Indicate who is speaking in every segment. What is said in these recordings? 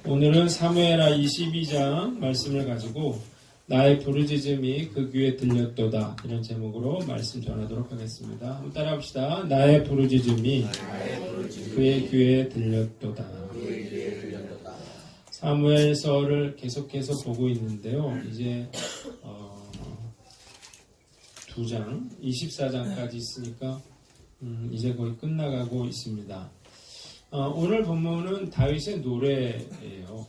Speaker 1: 오늘은 사무엘하 22장 말씀을 가지고 나의 부르짖음이 그 귀에 들렸도다 이런 제목으로 말씀 전하도록 하겠습니다. 한번 따라합시다. 나의 부르짖음이 그의 귀에 들렸도다. 사무엘서를 계속해서 보고 있는데요. 이제 2장, 24장까지 있으니까 이제 거의 끝나가고 있습니다. 오늘 본문은 다윗의 노래예요.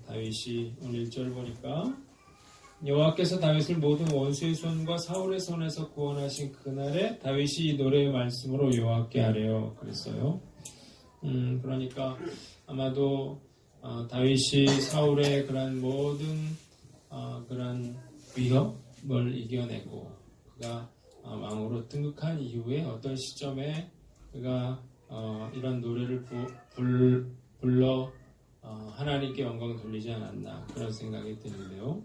Speaker 1: 다윗이 오늘 1절 보니까 여호와께서 다윗을 모든 원수의 손과 사울의 손에서 구원하신 그날에 다윗이 이 노래의 말씀으로 여호와께 아뢰어 그랬어요. 그러니까 아마도 다윗이 사울의 그런 모든 그런 위협을 이겨내고 그가 왕으로 등극한 이후에 어떤 시점에 그가 이런 노래를 불러 하나님께 영광 돌리지 않았나 그런 생각이 드는데요.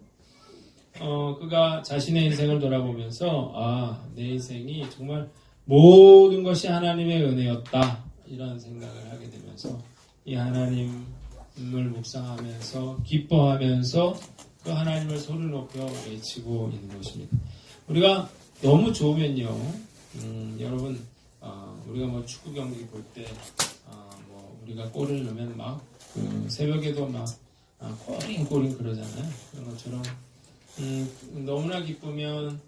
Speaker 1: 그가 자신의 인생을 돌아보면서 내 인생이 정말 모든 것이 하나님의 은혜였다 이런 생각을 하게 되면서 이 하나님을 묵상하면서 기뻐하면서 그 하나님을 소리 높여 외치고 있는 것입니다. 우리가 너무 좋으면요, 여러분 우리가 뭐 축구 경기 볼 때 우리가 골을 넣으면 막 새벽에도 막 꼬링꼬링 그러잖아요. 그런 것처럼 너무나 기쁘면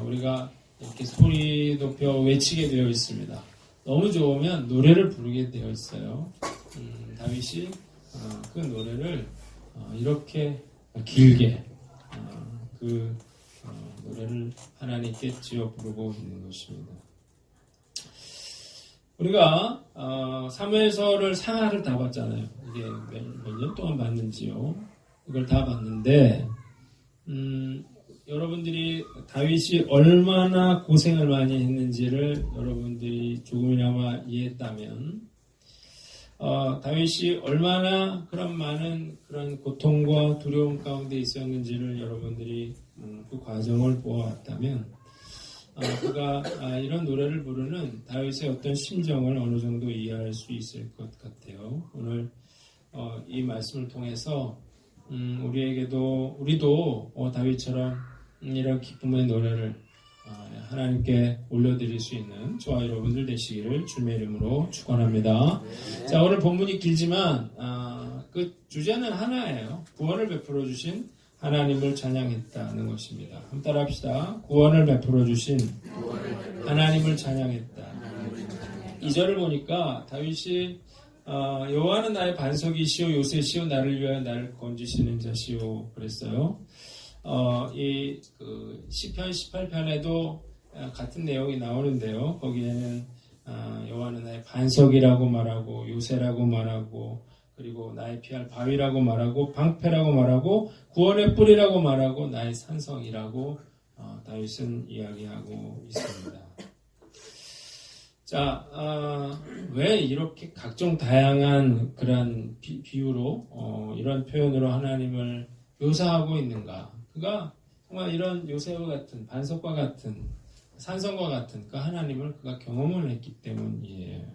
Speaker 1: 우리가 이렇게 소리 높여 외치게 되어 있습니다. 너무 좋으면 노래를 부르게 되어 있어요. 다윗이 그 노래를 이렇게 길게 그 노래를 하나님께 지어 부르고 있는 것입니다. 우리가 사무엘서를 상하를 다 봤잖아요. 이게 몇 년 동안 봤는지요. 이걸 다 봤는데 여러분들이 다윗이 얼마나 고생을 많이 했는지를 여러분들이 조금이나마 이해했다면 다윗이 얼마나 그런 많은 그런 고통과 두려움 가운데 있었는지를 여러분들이 그 과정을 보아왔다면 그가 이런 노래를 부르는 다윗의 어떤 심정을 어느 정도 이해할 수 있을 것 같아요. 오늘 이 말씀을 통해서 우리도 다윗처럼 이런 기쁨의 노래를 하나님께 올려드릴 수 있는 저와 여러분들 되시기를 주님의 이름으로 축원합니다. 자, 오늘 본문이 길지만 그 주제는 하나예요. 구원을 베풀어 주신 하나님을 찬양했다는 것입니다. 한번 따라합시다. 구원을 베풀어 주신 하나님을 찬양했다. 2절을 보니까 다윗이 여호와는 나의 반석이시오 요새시오 나를 위하여 나를 건지시는 자시오 그랬어요. 이 시편 18편에도 같은 내용이 나오는데요. 거기에는 여호와는 나의 반석이라고 말하고 요새라고 말하고 그리고 나의 피할 바위라고 말하고 방패라고 말하고 구원의 뿌리라고 말하고 나의 산성이라고 다윗은 이야기하고 있습니다. 자, 왜 이렇게 각종 다양한 그런 비유로 이런 표현으로 하나님을 묘사하고 있는가? 그가 정말 이런 요새와 같은 반석과 같은 산성과 같은 그 하나님을 그가 경험을 했기 때문이에요.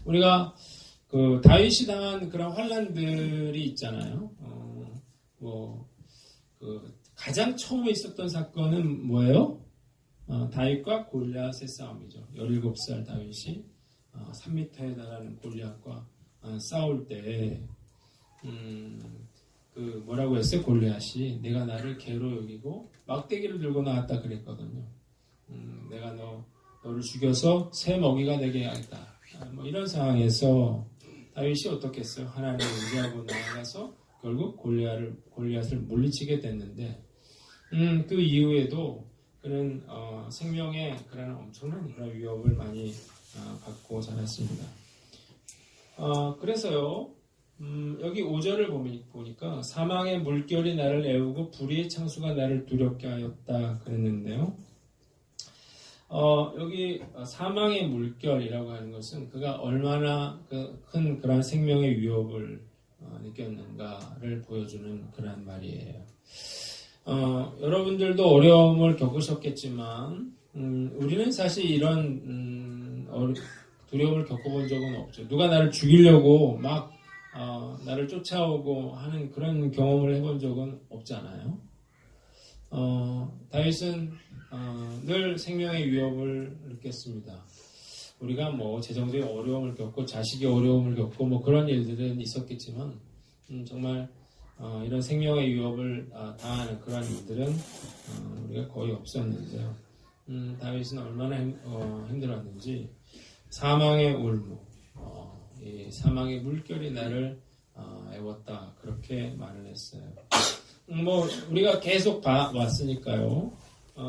Speaker 1: 우리가 그 다윗이 당한 그런 환난들이 있잖아요. 가장 처음에 있었던 사건은 뭐예요? 다윗과 골리앗의 싸움이죠. 17살 다윗이 3m에 달하는 골리앗과 싸울 때 뭐라고 했어요? 골리앗이 내가 나를 개로 여기고 막대기를 들고 나왔다 그랬거든요. 내가 너를 죽여서 새 먹이가 되게 하겠다. 이런 상황에서 다윗이 어떻게 했어요? 하나님을 의지하고 나아가서 결국 골리앗을 물리치게 됐는데 그 이후에도 그는 생명의 그런 엄청난 그런 위협을 많이 받고 살았습니다. 그래서요 여기 5절을 보니까 사망의 물결이 나를 애우고 불의의 창수가 나를 두렵게 하였다 그랬는데요. 여기 사망의 물결이라고 하는 것은 그가 얼마나 큰 그런 생명의 위협을 느꼈는가를 보여주는 그런 말이에요. 여러분들도 어려움을 겪으셨겠지만 우리는 사실 이런 두려움을 겪어본 적은 없죠. 누가 나를 죽이려고 막 나를 쫓아오고 하는 그런 경험을 해본 적은 없잖아요. 다윗은 늘 생명의 위협을 느꼈습니다. 우리가 뭐 재정적인 어려움을 겪고 자식의 어려움을 겪고 뭐 그런 일들은 있었겠지만 정말 이런 생명의 위협을 당하는 그런 일들은 우리가 거의 없었는데요. 다윗은 얼마나 힘들었는지 사망의 울무, 이 사망의 물결이 나를 애웠다 그렇게 말을 했어요. 뭐 우리가 계속 봤으니까요.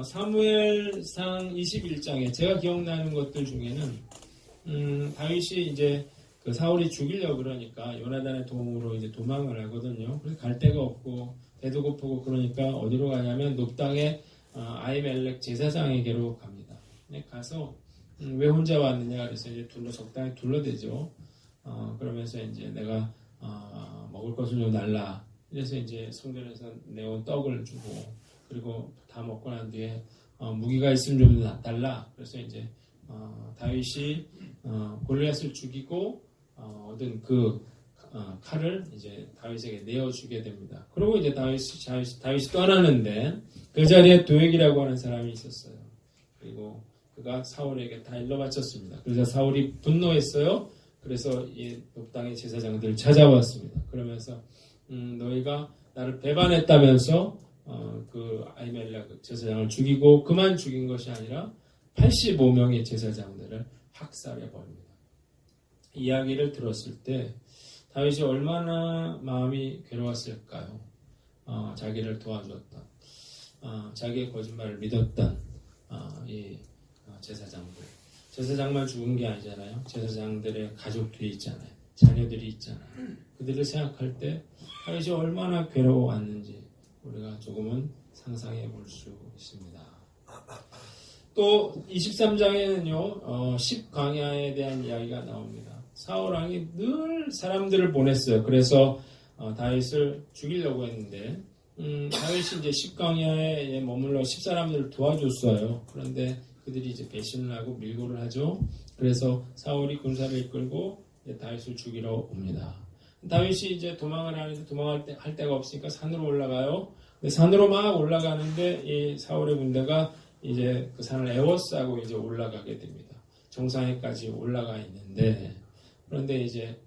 Speaker 1: 사무엘상 21장에 제가 기억나는 것들 중에는 다윗이 이제 그 사울이 죽이려고 그러니까 요나단의 도움으로 이제 도망을 하거든요. 그래서 갈 데가 없고 배도 고프고 그러니까 어디로 가냐면 높당의 아히멜렉 제사장에게로 갑니다. 가서 왜 혼자 왔느냐 그래서 이제 적당히 둘러대죠. 그러면서 이제 내가 먹을 것을 좀 달라. 그래서 이제 성전에서 내온 떡을 주고 그리고 다 먹고 난 뒤에 무기가 있으면 좀 달라. 그래서 이제 다윗이 골리앗을 죽이고 얻은 그 칼을 이제 다윗에게 내어주게 됩니다. 그리고 이제 다윗이 떠나는데 그 자리에 도액이라고 하는 사람이 있었어요. 그리고 그가 사울에게 다 일러 바쳤습니다. 그래서 사울이 분노했어요. 그래서 이 높당의 제사장들을 찾아왔습니다. 그러면서 너희가 나를 배반했다면서 그 아히멜렉 제사장을 죽이고 그만 죽인 것이 아니라 85명의 제사장들을 학살해 버립니다. 이야기를 들었을 때 다윗이 얼마나 마음이 괴로웠을까요? 자기를 도와주었던, 자기의 거짓말을 믿었던 이 제사장만 죽은 게 아니잖아요. 제사장들의 가족들이 있잖아요. 자녀들이 있잖아요. 그들을 생각할 때 다윗이 얼마나 괴로워왔는지 우리가 조금은 상상해 볼 수 있습니다. 또 23장에는요. 10광야에 대한 이야기가 나옵니다. 사울왕이 늘 사람들을 보냈어요. 그래서 다윗을 죽이려고 했는데 다윗이 이제 10광야에 머물러 10사람들을 도와줬어요. 그런데 그들이 이제 배신을 하고 밀고를 하죠. 그래서 사울이 군사를 이끌고 다윗을 죽이러 옵니다. 다윗이 이제 도망을 하는데 할 데가 없으니까 산으로 올라가요. 근데 산으로 막 올라가는데 이 사울의 군대가 이제 그 산을 에워싸고 이제 올라가게 됩니다. 정상에까지 올라가 있는데 그런데 이제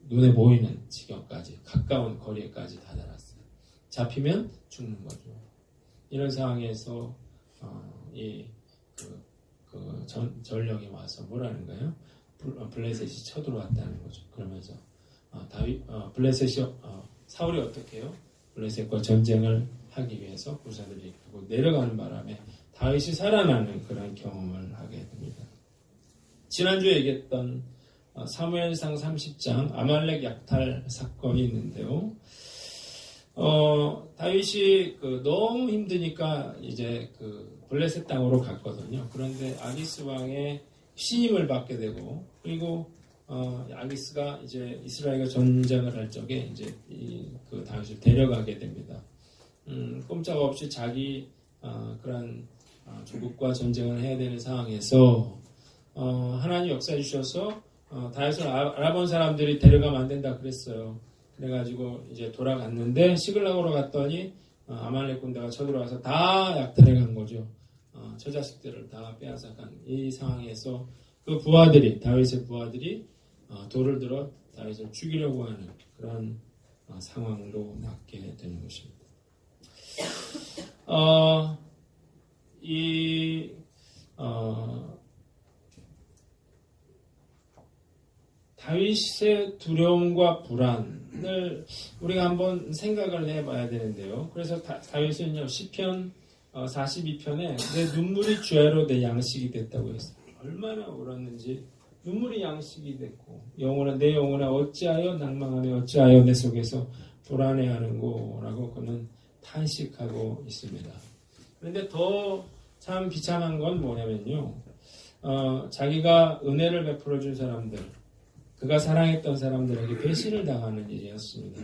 Speaker 1: 눈에 보이는 지경까지 가까운 거리에까지 다다랐어요. 잡히면 죽는 거죠. 이런 상황에서 전령이 와서 뭐라는 거예요? 블레셋이 쳐들어왔다는 거죠. 그러면서 사울이 어떻게 해요? 블레셋과 전쟁을 하기 위해서 군사들을 이끌고 내려가는 바람에 다윗이 살아나는 그런 경험을 하게 됩니다. 지난주에 얘기했던 사무엘상 30장 아말렉 약탈 사건이 있는데요. 다윗이 너무 힘드니까 이제 블레셋 땅으로 갔거든요. 그런데 아기스 왕의 신임을 받게 되고 그리고 아기스가 이제 이스라엘과 전쟁을 할 적에 이제 다윗을 데려가게 됩니다. 꼼짝없이 자기 그런 조국과 전쟁을 해야 되는 상황에서 하나님 역사해 주셔서 다윗을 알아본 사람들이 데려가면 안 된다 그랬어요. 그래가지고 이제 돌아갔는데 시글락으로 갔더니 아말렉 군대가 쳐들어와서 다 약탈해 간 거죠. 처자식들을 다 빼앗아간 이 상황에서 그 다윗의 부하들이 돌을 들어 다윗을 죽이려고 하는 그런 상황으로 맞게 되는 것입니다. 다윗의 두려움과 불안을 우리가 한번 생각을 해봐야 되는데요. 그래서 다윗은요 시편 42편에 내 눈물이 죄로 내 양식이 됐다고 했어요. 얼마나 울었는지 눈물이 양식이 됐고 내 영혼아 어찌하여 낭망하며 어찌하여 내 속에서 불안해하는고라고 그는 탄식하고 있습니다. 그런데 더 참 비참한 건 뭐냐면요. 자기가 은혜를 베풀어 준 사람들 그가 사랑했던 사람들에게 배신을 당하는 일이었습니다.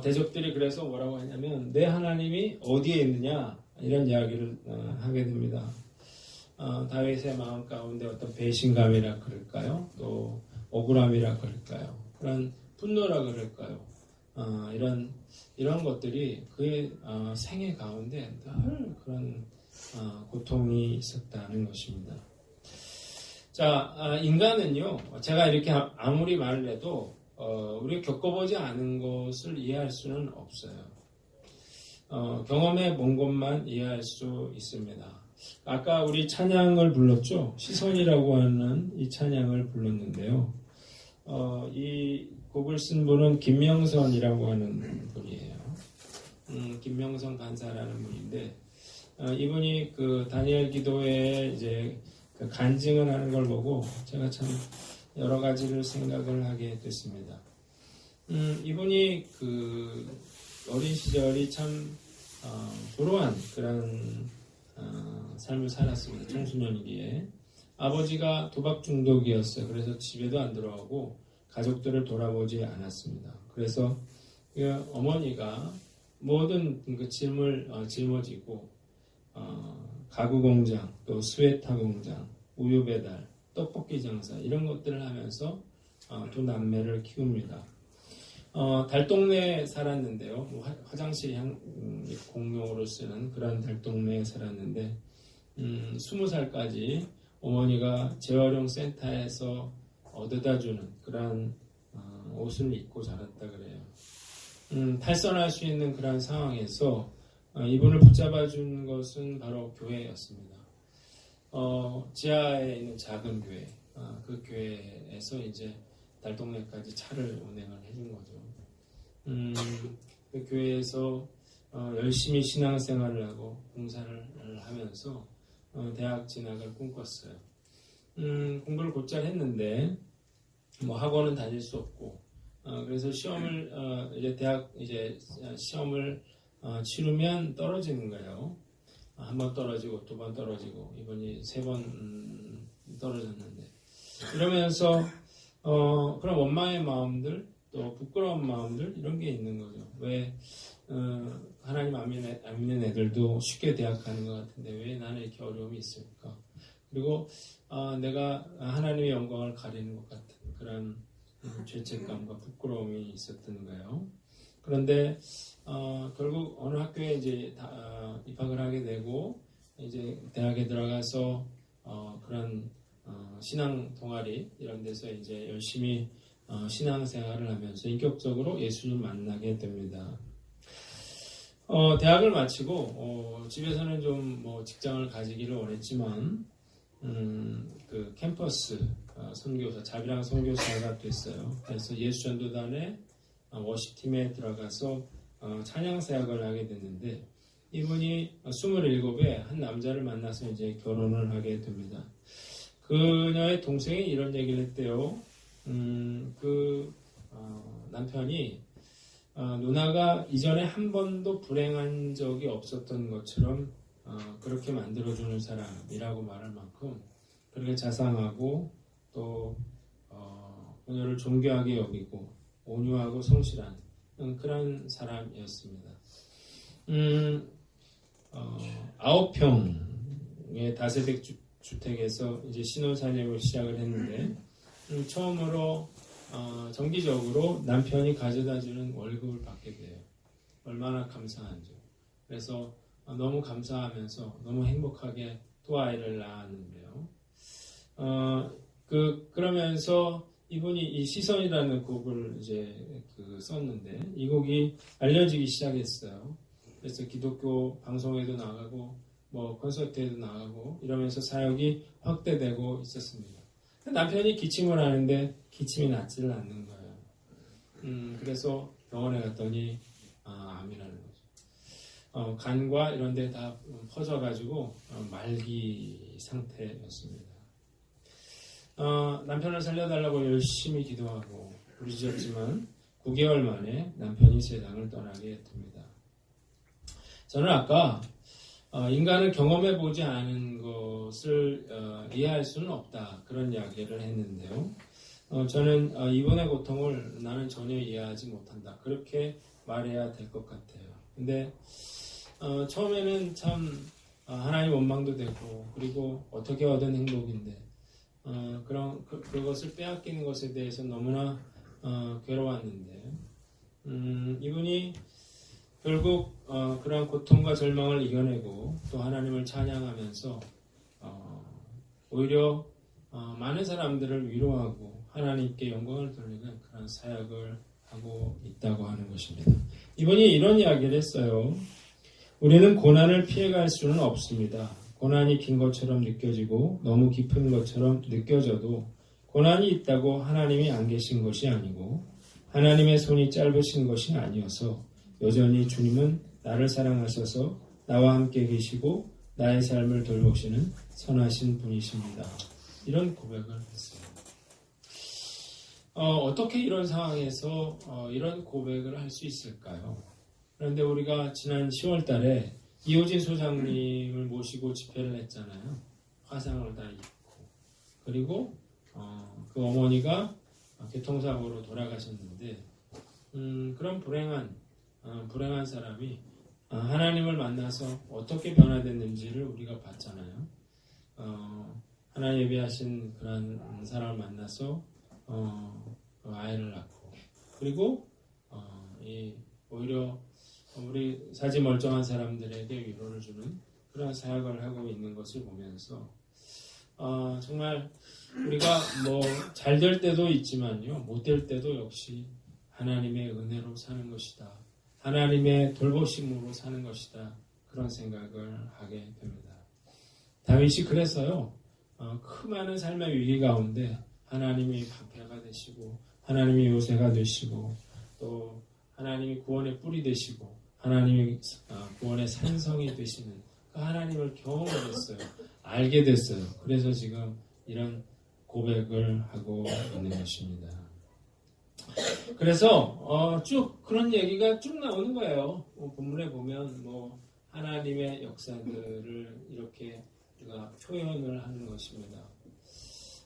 Speaker 1: 대적들이 그래서 뭐라고 하냐면 내 하나님이 어디에 있느냐 이런 이야기를 하게 됩니다. 다윗의 마음 가운데 어떤 배신감이라 그럴까 그럴까요? 또 억울함이라 그럴까요? 그런 분노라 그럴까요? 이런 것들이 그의 생애 가운데 늘 그런 고통이 있었다는 것입니다. 자, 인간은요, 제가 이렇게 아무리 말을 해도 우리가 겪어보지 않은 것을 이해할 수는 없어요. 경험해 본 것만 이해할 수 있습니다. 아까 우리 찬양을 불렀죠? 시선이라고 하는 이 찬양을 불렀는데요. 이 곡을 쓴 분은 김명선이라고 하는 분이에요. 김명선 간사라는 분인데, 이분이 그 다니엘 기도회에 이제 그 간증을 하는 걸 보고 제가 참 여러 가지를 생각을 하게 됐습니다. 이분이 그 어린 시절이 참 불우한 그런 삶을 살았습니다. 청소년기에 아버지가 도박 중독이었어요. 그래서 집에도 안 들어가고 가족들을 돌아보지 않았습니다. 그래서 그 어머니가 모든 그 짐을 짊어지고 가구 공장, 또 스웨터 공장, 우유 배달, 떡볶이 장사 이런 것들을 하면서 두 남매를 키웁니다. 달동네에 살았는데요. 화장실 공용으로 쓰는 그런 달동네에 살았는데 20살까지 어머니가 재활용 센터에서 얻어다 주는 그런 옷을 입고 자랐다 그래요. 탈선할 수 있는 그런 상황에서 이분을 붙잡아 준 것은 바로 교회였습니다. 지하에 있는 작은 교회, 그 교회에서 이제 달동네까지 차를 운행을 해준 거죠. 그 교회에서 열심히 신앙생활을 하고 봉사를 하면서 대학 진학을 꿈꿨어요. 공부를 곧잘 했는데 뭐 학원은 다닐 수 없고 그래서 시험을 이제 대학 이제 시험을 치르면 떨어지는 거예요. 한 번 떨어지고 두 번 떨어지고 이번이 3번 떨어졌는데 이러면서 그런 원망의 마음들 또 부끄러운 마음들 이런 게 있는 거죠. 왜 하나님 안 믿는 애들도 쉽게 대학 가는 것 같은데 왜 나는 이렇게 어려움이 있을까? 그리고 내가 하나님의 영광을 가리는 것 같은 그런 죄책감과 부끄러움이 있었던 거예요. 그런데 결국 어느 학교에 이제 입학을 하게 되고 이제 대학에 들어가서 그런 신앙 동아리 이런 데서 이제 열심히 신앙생활을 하면서 인격적으로 예수님 만나게 됩니다. 대학을 마치고 집에서는 좀 뭐 직장을 가지기를 원했지만 그 캠퍼스 선교사 자비랑 선교사가 됐어요. 그래서 예수전도단의 워십팀에 들어가서 찬양사역을 하게 됐는데 이분이 27에 한 남자를 만나서 이제 결혼을 하게 됩니다. 그녀의 동생이 이런 얘기를 했대요. 남편이 누나가 이전에 한 번도 불행한 적이 없었던 것처럼 그렇게 만들어주는 사람이라고 말할 만큼 그렇게 자상하고 또 그녀를 존귀하게 여기고 온유하고 성실한 그런 사람이었습니다. 9평의 다세대 주택에서 이제 신혼살림을 시작을 했는데 처음으로 정기적으로 남편이 가져다주는 월급을 받게 돼요. 얼마나 감사한지. 그래서 너무 감사하면서 너무 행복하게 또 아이를 낳았는데요. 그러면서 이분이 이 시선이라는 곡을 이제 썼는데 이 곡이 알려지기 시작했어요. 그래서 기독교 방송에도 나가고 뭐 콘서트에도 나가고 이러면서 사역이 확대되고 있었습니다. 남편이 기침을 하는데 기침이 낫지를 않는 거예요. 그래서 병원에 갔더니 암이라는 거죠. 간과 이런 데 다 퍼져가지고 말기 상태였습니다. 남편을 살려달라고 열심히 기도하고 부르짖었지만 9개월 만에 남편이 세상을 떠나게 됩니다. 저는 아까 인간은 경험해보지 않은 것을 이해할 수는 없다 그런 이야기를 했는데요. 저는 이분의 고통을 나는 전혀 이해하지 못한다 그렇게 말해야 될 것 같아요. 근데 처음에는 참 하나님 원망도 되고 그리고 어떻게 얻은 행복인데 그것을 빼앗기는 것에 대해서 너무나 괴로웠는데 이분이 결국 그러한 고통과 절망을 이겨내고 또 하나님을 찬양하면서 오히려 많은 사람들을 위로하고 하나님께 영광을 돌리는 그런 사역을 하고 있다고 하는 것입니다. 이분이 이런 이야기를 했어요. 우리는 고난을 피해갈 수는 없습니다. 고난이 긴 것처럼 느껴지고 너무 깊은 것처럼 느껴져도 고난이 있다고 하나님이 안 계신 것이 아니고 하나님의 손이 짧으신 것이 아니어서 여전히 주님은 나를 사랑하셔서 나와 함께 계시고 나의 삶을 돌보시는 선하신 분이십니다. 이런 고백을 했어요. 어떻게 이런 상황에서 이런 고백을 할 수 있을까요? 그런데 우리가 지난 10월 달에 이호진 소장님을 모시고 집회를 했잖아요. 화상을 다 입고. 그리고 그 어머니가 교통사고로 돌아가셨는데 그런 불행한 사람이 하나님을 만나서 어떻게 변화됐는지를 우리가 봤잖아요. 하나님 예배하신 그런 사람을 만나서 아이를 낳고 그리고 오히려 우리 사지 멀쩡한 사람들에게 위로를 주는 그런 사역을 하고 있는 것을 보면서 정말 우리가 뭐 잘 될 때도 있지만요, 못 될 때도 역시 하나님의 은혜로 사는 것이다. 하나님의 돌보심으로 사는 것이다. 그런 생각을 하게 됩니다. 다윗이 그래서요, 그 많은 삶의 위기 가운데 하나님이 방패가 되시고 하나님이 요새가 되시고 또 하나님이 구원의 뿔이 되시고 하나님이 구원의 산성이 되시는 그 하나님을 경험을 했어요. 알게 됐어요. 그래서 지금 이런 고백을 하고 있는 것입니다. 그래서 쭉 그런 얘기가 쭉 나오는 거예요. 본문에 보면 하나님의 역사들을 이렇게 우리가 표현을 하는 것입니다.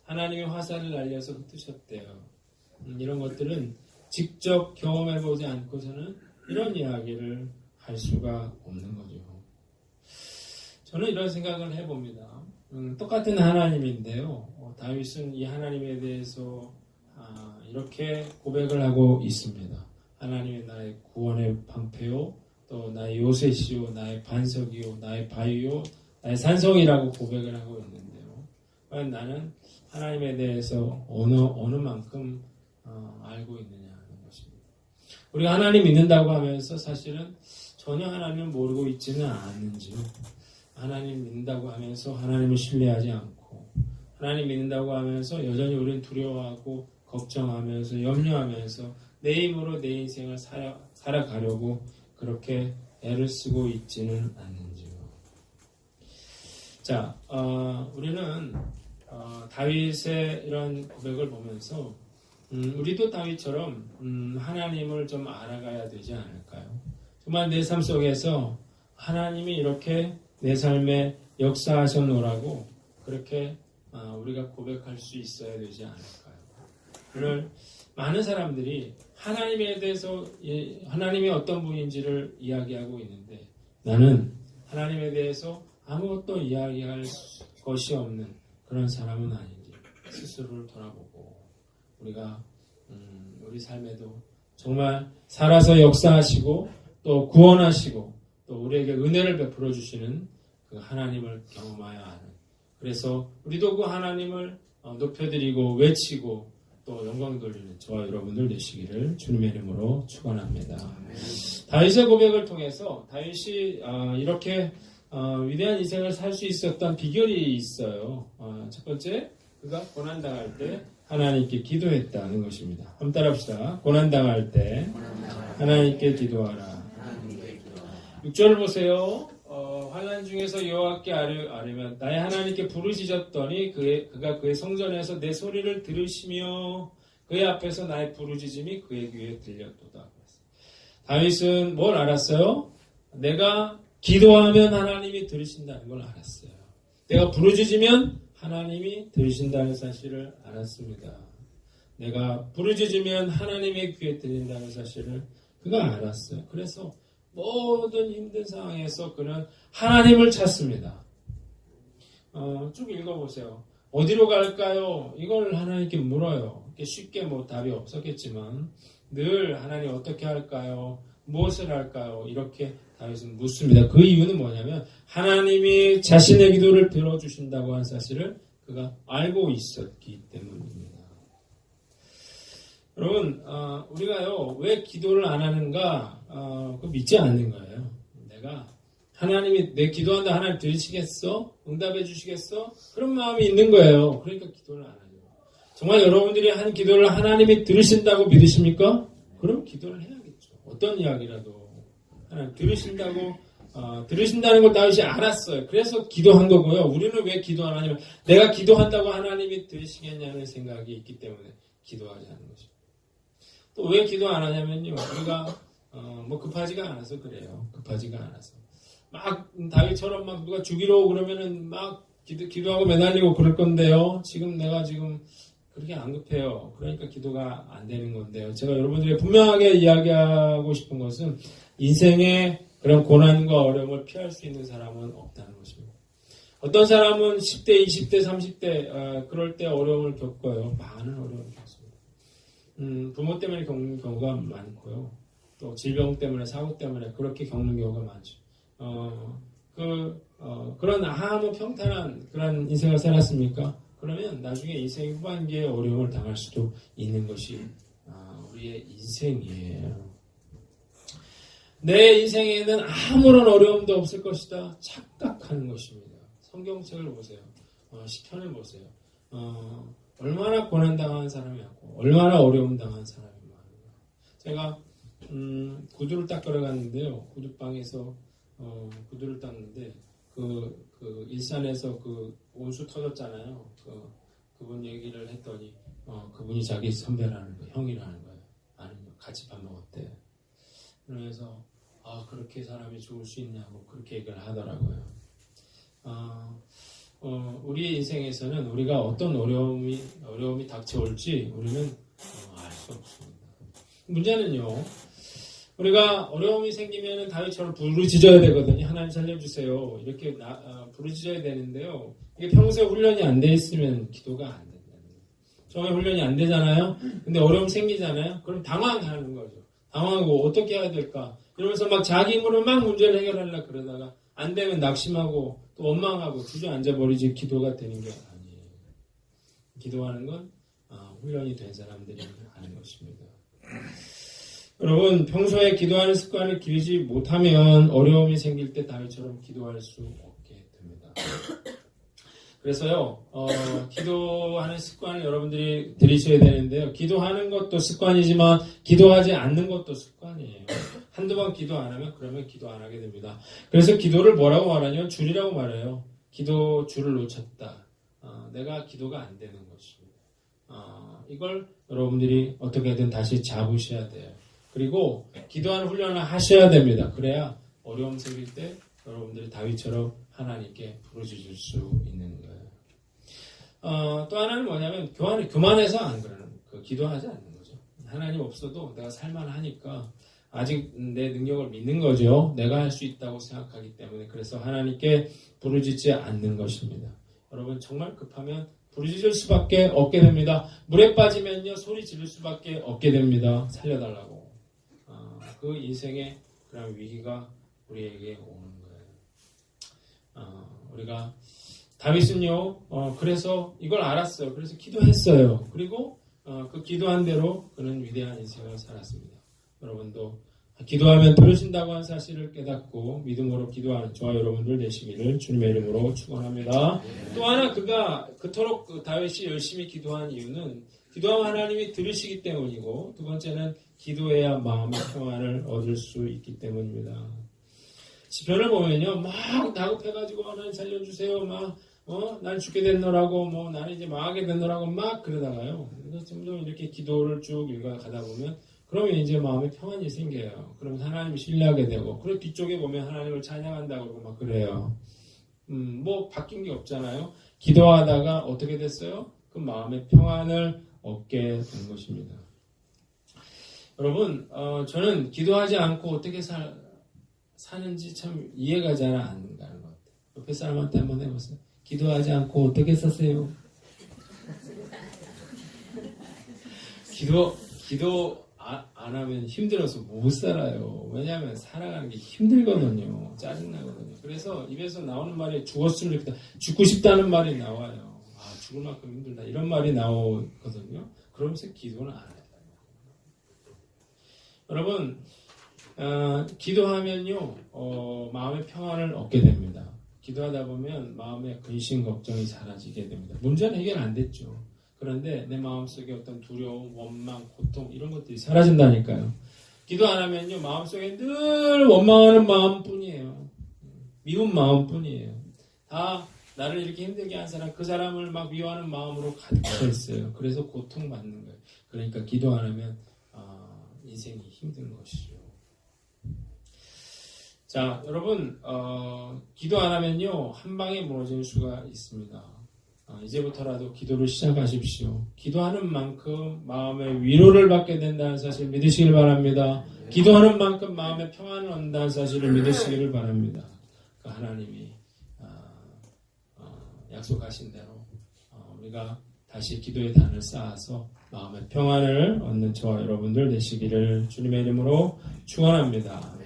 Speaker 1: 하나님의 화살을 날려서 흩으셨대요. 이런 것들은 직접 경험해보지 않고서는 이런 이야기를 할 수가 없는 거죠. 저는 이런 생각을 해봅니다. 똑같은 하나님인데요. 다윗은 이 하나님에 대해서 이렇게 고백을 하고 있습니다. 하나님이 나의 구원의 방패요, 또 나의 요새시요, 나의 반석이요, 나의 바위요, 나의 산성이라고 고백을 하고 있는데요. 과연 나는 하나님에 대해서 어느 만큼 알고 있느냐 하는 것입니다. 우리가 하나님 믿는다고 하면서 사실은 전혀 하나님을 모르고 있지는 않은지요. 하나님 믿는다고 하면서 하나님을 신뢰하지 않고 하나님 믿는다고 하면서 여전히 우리는 두려워하고 걱정하면서 염려하면서 내 힘으로 내 인생을 살아가려고 그렇게 애를 쓰고 있지는 않는지요. 자, 우리는 다윗의 이런 고백을 보면서 우리도 다윗처럼 하나님을 좀 알아가야 되지 않을까요? 정말 내 삶 속에서 하나님이 이렇게 내 삶에 역사하셨노라고 그렇게 우리가 고백할 수 있어야 되지 않을까요? 오늘 많은 사람들이 하나님에 대해서 하나님이 어떤 분인지를 이야기하고 있는데 나는 하나님에 대해서 아무것도 이야기할 것이 없는 그런 사람은 아닌지 스스로를 돌아보고 우리가 우리 삶에도 정말 살아서 역사하시고 또 구원하시고 또 우리에게 은혜를 베풀어 주시는 그 하나님을 경험하여 아는, 그래서 우리도 그 하나님을 높여드리고 외치고 또 영광 돌리는 저와 여러분들 되시기를 주님의 이름으로 축원합니다. 다윗의 고백을 통해서 다윗이 이렇게 위대한 인생을 살 수 있었던 비결이 있어요. 첫 번째, 그가 고난당할 때 하나님께 기도했다는 것입니다. 한번 따라합시다. 고난당할 때 하나님께 기도하라. 6절을 보세요. 환난 중에서 여호와께 아뢰면 나의 하나님께 부르짖었더니 그가 그의 성전에서 내 소리를 들으시며 그의 앞에서 나의 부르짖음이 그의 귀에 들렸도다. 다윗은 뭘 알았어요? 내가 기도하면 하나님이 들으신다는 걸 알았어요. 내가 부르짖으면 하나님이 들으신다는 사실을 알았습니다. 내가 부르짖으면 하나님의 귀에 들린다는 사실을 그가 알았어요. 그래서 모든 힘든 상황에서 그는 하나님을 찾습니다. 쭉 읽어보세요. 어디로 갈까요? 이걸 하나님께 물어요. 쉽게 뭐 답이 없었겠지만 늘 하나님 어떻게 할까요? 무엇을 할까요? 이렇게 다윗은 묻습니다. 그 이유는 뭐냐면 하나님이 자신의 기도를 들어주신다고 한 사실을 그가 알고 있었기 때문입니다. 여러분, 우리가요 왜 기도를 안 하는가? 그 믿지 않는 거예요. 내가 하나님이 내 기도한다 하나님 들으시겠어? 응답해 주시겠어? 그런 마음이 있는 거예요. 그러니까 기도를 안 하죠. 정말 여러분들이 한 기도를 하나님이 들으신다고 믿으십니까? 그럼 기도를 해야겠죠. 어떤 이야기라도 하나님 들으신다는 걸 다윗이 알았어요. 그래서 기도한 거고요. 우리는 왜 기도 안 하냐면 내가 기도한다고 하나님이 들으시겠냐는 생각이 있기 때문에 기도하지 않는 것입니다. 또 왜 기도 안 하냐면요. 우리가 뭐 급하지가 않아서 그래요. 급하지가 않아서. 막 다윗처럼 막 누가 죽이러 오고 그러면은 막 기도하고 매달리고 그럴 건데요. 내가 지금 그렇게 안 급해요. 그러니까 기도가 안 되는 건데요. 제가 여러분들에게 분명하게 이야기하고 싶은 것은 인생의 그런 고난과 어려움을 피할 수 있는 사람은 없다는 것입니다. 어떤 사람은 10대, 20대, 30대 그럴 때 어려움을 겪어요. 많은 어려움을 겪습니다. 부모 때문에 겪는 경우가 많고요. 또 질병 때문에, 사고 때문에 그렇게 겪는 경우가 많죠. 그런 아무 평탄한 그런 인생을 살았습니까? 그러면 나중에 인생 후반기에 어려움을 당할 수도 있는 것이 우리의 인생이에요. 내 인생에는 아무런 어려움도 없을 것이다. 착각하는 것입니다. 성경책을 보세요. 시편을 보세요. 얼마나 고난당한 사람이 많고 얼마나 어려움 당한 사람이 많은가. 제가 구두를 닦으러 갔는데요. 구두방에서 구두를 닦는데 그 일산에서 그 온수 터졌잖아요. 그분 얘기를 했더니 그분이 자기 선배라는 거예요. 형이라는 거예요. 아니면 같이 밥 먹었대. 그래서 그렇게 사람이 죽을 수 있냐고 그렇게 얘기를 하더라고요. 우리 인생에서는 우리가 어떤 어려움이 닥쳐올지 우리는 알 수 없습니다. 문제는요. 우리가 어려움이 생기면 다윗처럼 부르짖어야 되거든요. 하나님 살려주세요. 이렇게 부르짖어야 되는데요. 이게 평소에 훈련이 안 돼 있으면 기도가 안 된다는 거예요. 처음에 훈련이 안 되잖아요. 근데 어려움 생기잖아요. 그럼 당황하는 거죠. 당황하고 어떻게 해야 될까? 이러면서 막 자기 힘으로 막 문제를 해결하려고 그러다가 안 되면 낙심하고 또 원망하고 주저앉아 버리지 기도가 되는 게 아니에요. 기도하는 건 훈련이 된 사람들이 하는 것입니다. 여러분 평소에 기도하는 습관을 기르지 못하면 어려움이 생길 때 다윗처럼 기도할 수 없게 됩니다. 그래서요 기도하는 습관을 여러분들이 들이셔야 되는데요. 기도하는 것도 습관이지만 기도하지 않는 것도 습관이에요. 한두 번 기도 안 하면 그러면 기도 안 하게 됩니다. 그래서 기도를 뭐라고 말하냐면 줄이라고 말해요. 기도 줄을 놓쳤다. 내가 기도가 안 되는 것입니다. 이걸 여러분들이 어떻게든 다시 잡으셔야 돼요. 그리고 기도하는 훈련을 하셔야 됩니다. 그래야 어려움 생길 때 여러분들이 다윗처럼 하나님께 부르짖을 수 있는 거예요. 또 하나는 뭐냐면 교만해서 안 그러는 기도하지 않는 거죠. 하나님 없어도 내가 살만하니까 아직 내 능력을 믿는 거죠. 내가 할 수 있다고 생각하기 때문에 그래서 하나님께 부르짖지 않는 것입니다. 여러분 정말 급하면 부르짖을 수밖에 없게 됩니다. 물에 빠지면요 소리 지를 수밖에 없게 됩니다. 살려달라고. 그 인생의 그런 위기가 우리에게 오는 거예요. 우리가 다윗은요 그래서 이걸 알았어요. 그래서 기도했어요. 그리고 그 기도한 대로 그는 위대한 인생을 살았습니다. 여러분도 기도하면 들으신다고 한 사실을 깨닫고 믿음으로 기도하는 저와 여러분들 되시기를 주님의 이름으로 축원합니다. 또 하나 그가 그토록 다윗이 열심히 기도한 이유는 기도하면 하나님이 들으시기 때문이고 두 번째는 기도해야 마음의 평안을 얻을 수 있기 때문입니다. 시편을 보면요 막 다급해가지고 하나님 살려주세요 난 죽게 됐노라고 나는 이제 망하게 됐노라고 막 그러다가요 점점 이렇게 기도를 쭉 읽어가다 보면 그러면 이제 마음에 평안이 생겨요. 그러면 하나님을 신뢰하게 되고 그리고 뒤쪽에 보면 하나님을 찬양한다고 그러고 막 그래요. 바뀐 게 없잖아요. 기도하다가 어떻게 됐어요? 그 마음의 평안을 얻게 된 것입니다. 여러분 저는 기도하지 않고 어떻게 사는지 참 이해가 잘 안 가는 것 같아요. 옆에 사람한테 한번 해보세요. 기도하지 않고 어떻게 사세요? 기도 안 하면 힘들어서 못 살아요. 왜냐하면 살아가는 게 힘들거든요. 짜증나거든요. 그래서 입에서 나오는 말이 죽었으면 좋겠다. 죽고 싶다는 말이 나와요. 죽을 만큼 힘들다. 이런 말이 나오거든요. 그러면서 기도는 안 해요. 여러분, 기도하면요, 마음의 평안을 얻게 됩니다. 기도하다 보면 마음의 근심, 걱정이 사라지게 됩니다. 문제는 해결 안 됐죠. 그런데 내 마음속에 어떤 두려움, 원망, 고통 이런 것들이 사라진다니까요. 기도 안 하면요, 마음속에 늘 원망하는 마음뿐이에요. 미운 마음뿐이에요. 다 나를 이렇게 힘들게 한 사람, 그 사람을 막 미워하는 마음으로 가득 차 있어요. 그래서 고통받는 거예요. 그러니까 기도 안 하면 인생이 힘든 것이죠. 자, 여러분, 기도 안 하면요, 한 방에 무너질 수가 있습니다. 이제부터라도 기도를 시작하십시오. 기도하는 만큼 마음의 위로를 받게 된다는 사실 믿으시길 바랍니다. 기도하는 만큼 마음의 평안을 얻는다는 사실을 믿으시기를 바랍니다. 그 하나님이 약속하신 대로 우리가 다시 기도의 단을 쌓아서 마음의 평안을 얻는 저와 여러분들 되시기를 주님의 이름으로 축원합니다.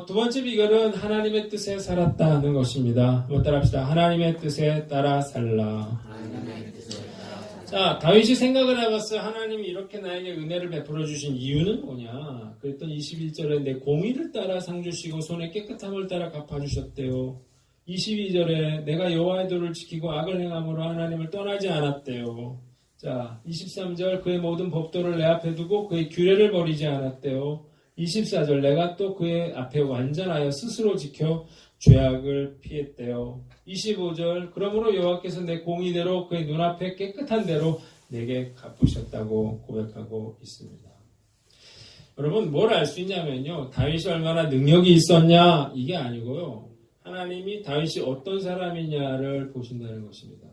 Speaker 1: 두 번째 비결은 하나님의 뜻에 살았다는 것입니다. 한번 따라합시다. 하나님의 뜻에 따라 살라. 자, 다윗이 생각을 해봤어요. 하나님이 이렇게 나에게 은혜를 베풀어 주신 이유는 뭐냐? 그랬더니 21절에 내 공의를 따라 상 주시고 손의 깨끗함을 따라 갚아주셨대요. 22절에 내가 여호와의 도를 지키고 악을 행함으로 하나님을 떠나지 않았대요. 자, 23절 그의 모든 법도를 내 앞에 두고 그의 규례를 버리지 않았대요. 24절 내가 또 그의 앞에 완전하여 스스로 지켜 죄악을 피했대요. 25절 그러므로 여호와께서 내 공의대로 그의 눈앞에 깨끗한 대로 내게 갚으셨다고 고백하고 있습니다. 여러분 뭘 알 수 있냐면요, 다윗이 얼마나 능력이 있었냐 이게 아니고요, 하나님이 다윗이 어떤 사람이냐를 보신다는 것입니다.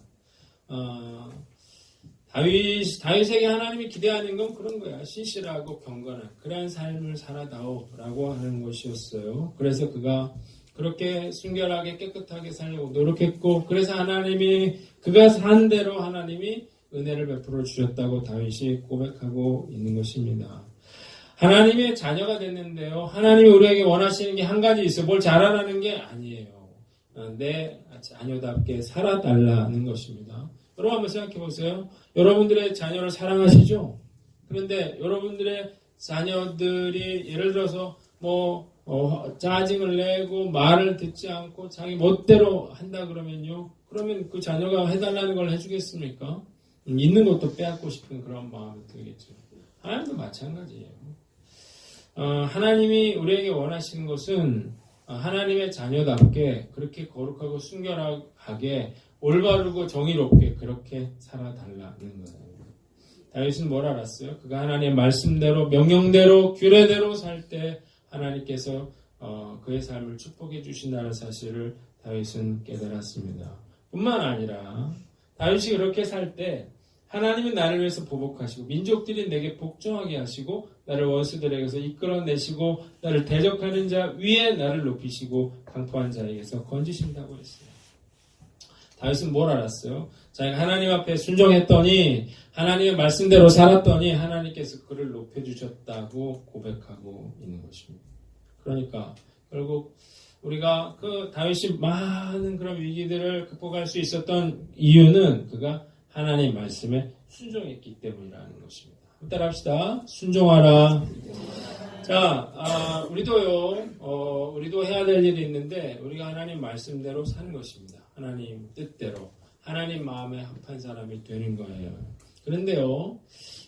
Speaker 1: 다윗에게 하나님이 기대하는 건 그런 거야. 신실하고 경건한 그러한 삶을 살아다오라고 하는 것이었어요. 그래서 그가 그렇게 순결하게 깨끗하게 살려고 노력했고, 그래서 하나님이 그가 산 대로 하나님이 은혜를 베풀어 주셨다고 다윗이 고백하고 있는 것입니다. 하나님의 자녀가 됐는데요, 하나님이 우리에게 원하시는 게 한 가지 있어요. 뭘 잘하라는 게 아니에요. 내 자녀답게 살아달라는 것입니다. 여러분 한번 생각해 보세요. 여러분들의 자녀를 사랑하시죠? 그런데 여러분들의 자녀들이 예를 들어서 짜증을 내고 말을 듣지 않고 자기 멋대로 한다 그러면요, 그러면 그 자녀가 해달라는 걸 해주겠습니까? 있는 것도 빼앗고 싶은 그런 마음이 들겠죠. 하나님도 마찬가지예요. 하나님이 우리에게 원하시는 것은 하나님의 자녀답게 그렇게 거룩하고 순결하게 올바르고 정의롭게 그렇게 살아달라는 거예요. 다윗은 뭘 알았어요? 그가 하나님의 말씀대로 명령대로 규례대로 살 때 하나님께서 그의 삶을 축복해 주신다는 사실을 다윗은 깨달았습니다. 뿐만 아니라 다윗이 그렇게 살 때 하나님은 나를 위해서 보복하시고 민족들이 내게 복종하게 하시고 나를 원수들에게서 이끌어내시고 나를 대적하는 자 위에 나를 높이시고 강포한 자에게서 건지신다고 했어요. 다윗은 뭘 알았어요? 자기가 하나님 앞에 순종했더니 하나님의 말씀대로 살았더니 하나님께서 그를 높여주셨다고 고백하고 있는 것입니다. 그러니까 결국 우리가 그 다윗이 많은 그런 위기들을 극복할 수 있었던 이유는 그가 하나님 말씀에 순종했기 때문이라는 것입니다. 따라합시다. 순종하라. 자, 우리도 해야 될 일이 있는데 우리가 하나님 말씀대로 사는 것입니다. 하나님 뜻대로 하나님 마음에 합한 사람이 되는 거예요. 그런데요,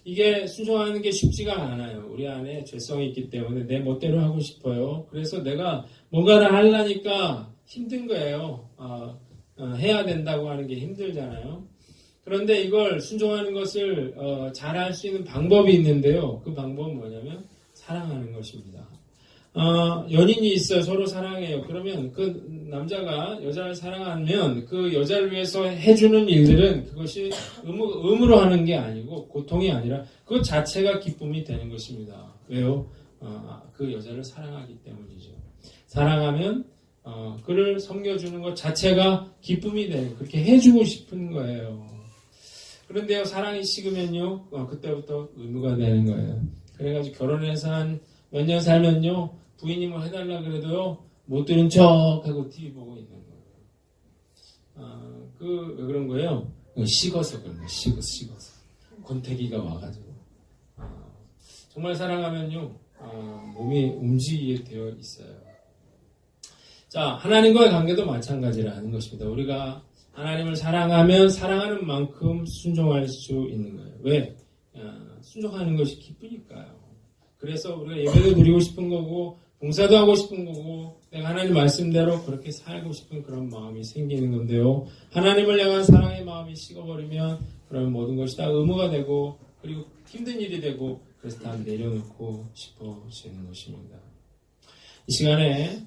Speaker 1: 이게 순종하는 게 쉽지가 않아요. 우리 안에 죄성이 있기 때문에 내 멋대로 하고 싶어요. 그래서 내가 뭔가를 하려니까 힘든 거예요. 해야 된다고 하는 게 힘들잖아요. 그런데 이걸 순종하는 것을 잘할 수 있는 방법이 있는데요. 그 방법은 뭐냐면 사랑하는 것입니다. 연인이 있어요. 서로 사랑해요. 그러면 그 남자가 여자를 사랑하면 그 여자를 위해서 해주는 일들은 그것이 의무로 하는 게 아니고 고통이 아니라 그 자체가 기쁨이 되는 것입니다. 왜요? 그 여자를 사랑하기 때문이죠. 사랑하면 그를 섬겨주는 것 자체가 기쁨이 되는, 그렇게 해주고 싶은 거예요. 그런데요, 사랑이 식으면요, 그때부터 의무가 되는 거예요. 그래가지고 결혼해서 한 몇 년 살면요, 부인이 뭐 해달라 그래도요, 못 들은 척 하고 TV 보고 있는 거예요. 왜 그런 거예요? 식어서 그런 거예요. 식어서. 권태기가 와가지고. 정말 사랑하면요, 몸이 움직이게 되어 있어요. 자, 하나님과의 관계도 마찬가지라는 것입니다. 우리가 하나님을 사랑하면 사랑하는 만큼 순종할 수 있는 거예요. 왜? 순종하는 것이 기쁘니까요. 그래서 우리가 예배도 드리고 싶은 거고, 봉사도 하고 싶은 거고, 내가 하나님 말씀대로 그렇게 살고 싶은 그런 마음이 생기는 건데요. 하나님을 향한 사랑의 마음이 식어버리면, 그러면 모든 것이 다 의무가 되고, 그리고 힘든 일이 되고, 그래서 다 내려놓고 싶어지는 것입니다. 이 시간에,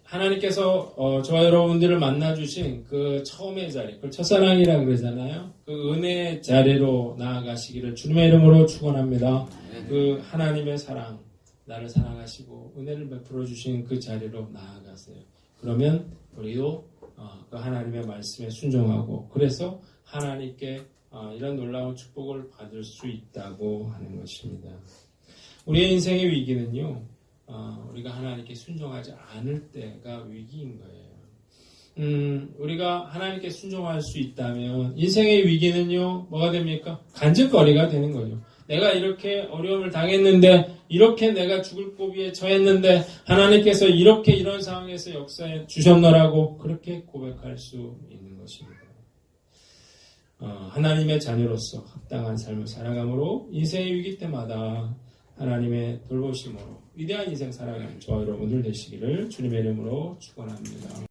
Speaker 1: 하나님께서 저와 여러분들을 만나주신 그 처음의 자리, 그걸 첫사랑이라고 그러잖아요. 그 은혜의 자리로 나아가시기를 주님의 이름으로 축원합니다. 그 하나님의 사랑, 나를 사랑하시고 은혜를 베풀어 주신 그 자리로 나아가세요. 그러면 우리도 그 하나님의 말씀에 순종하고, 그래서 하나님께 이런 놀라운 축복을 받을 수 있다고 하는 것입니다. 우리의 인생의 위기는요, 우리가 하나님께 순종하지 않을 때가 위기인 거예요. 우리가 하나님께 순종할 수 있다면 인생의 위기는요, 뭐가 됩니까? 간증거리가 되는 거죠. 내가 이렇게 어려움을 당했는데, 이렇게 내가 죽을 고비에 처했는데 하나님께서 이렇게 이런 상황에서 역사해 주셨노라고 그렇게 고백할 수 있는 것입니다. 하나님의 자녀로서 합당한 삶을 살아감으로 인생의 위기 때마다 하나님의 돌보심으로 위대한 인생 살아가는 저와 여러분들 되시기를 주님의 이름으로 축원합니다.